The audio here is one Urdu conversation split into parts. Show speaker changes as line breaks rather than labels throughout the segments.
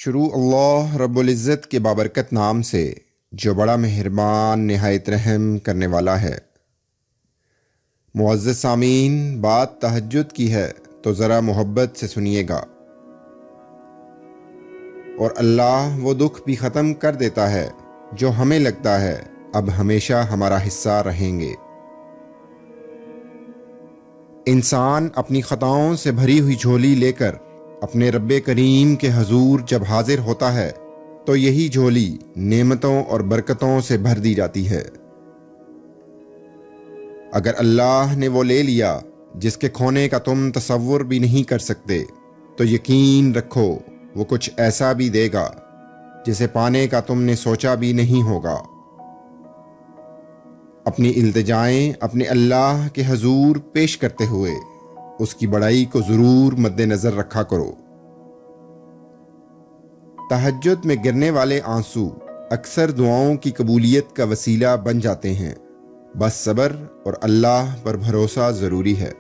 شروع اللہ رب العزت کے بابرکت نام سے جو بڑا مہربان نہایت رحم کرنے والا ہے۔ معزز سامعین، بات تہجد کی ہے تو ذرا محبت سے سنیے گا۔ اور اللہ وہ دکھ بھی ختم کر دیتا ہے جو ہمیں لگتا ہے اب ہمیشہ ہمارا حصہ رہیں گے۔ انسان اپنی خطاؤں سے بھری ہوئی جھولی لے کر اپنے رب کریم کے حضور جب حاضر ہوتا ہے تو یہی جھولی نعمتوں اور برکتوں سے بھر دی جاتی ہے۔ اگر اللہ نے وہ لے لیا جس کے کھونے کا تم تصور بھی نہیں کر سکتے تو یقین رکھو وہ کچھ ایسا بھی دے گا جسے پانے کا تم نے سوچا بھی نہیں ہوگا۔ اپنی التجائیں اپنے اللہ کے حضور پیش کرتے ہوئے اس کی بڑائی کو ضرور مد نظر رکھا کرو۔ تہجد میں گرنے والے آنسو اکثر دعاؤں کی قبولیت کا وسیلہ بن جاتے ہیں، بس صبر اور اللہ پر بھروسہ ضروری ہے۔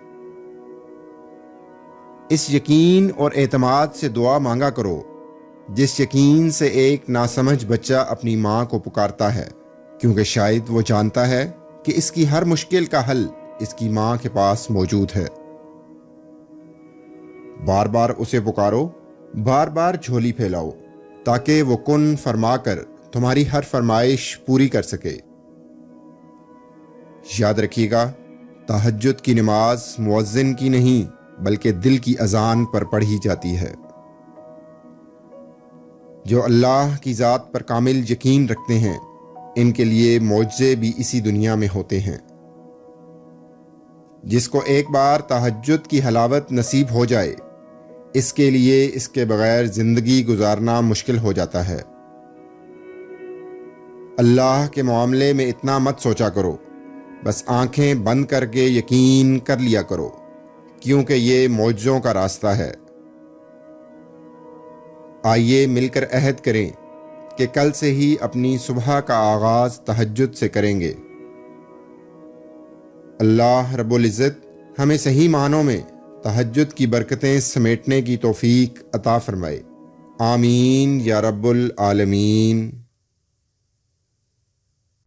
اس یقین اور اعتماد سے دعا مانگا کرو جس یقین سے ایک ناسمجھ بچہ اپنی ماں کو پکارتا ہے، کیونکہ شاید وہ جانتا ہے کہ اس کی ہر مشکل کا حل اس کی ماں کے پاس موجود ہے۔ بار بار اسے پکارو، بار بار جھولی پھیلاؤ تاکہ وہ کن فرما کر تمہاری ہر فرمائش پوری کر سکے۔ یاد رکھیے گا، تہجد کی نماز مؤذن کی نہیں بلکہ دل کی اذان پر پڑھی جاتی ہے۔ جو اللہ کی ذات پر کامل یقین رکھتے ہیں ان کے لیے معجزے بھی اسی دنیا میں ہوتے ہیں۔ جس کو ایک بار تہجد کی حلاوت نصیب ہو جائے اس کے لیے اس کے بغیر زندگی گزارنا مشکل ہو جاتا ہے۔ اللہ کے معاملے میں اتنا مت سوچا کرو، بس آنکھیں بند کر کے یقین کر لیا کرو، کیونکہ یہ معجزوں کا راستہ ہے۔ آئیے مل کر عہد کریں کہ کل سے ہی اپنی صبح کا آغاز تہجد سے کریں گے۔ اللہ رب العزت ہمیں صحیح معنوں میں تہجد کی برکتیں سمیٹنے کی توفیق عطا فرمائے۔ آمین یا رب العالمین۔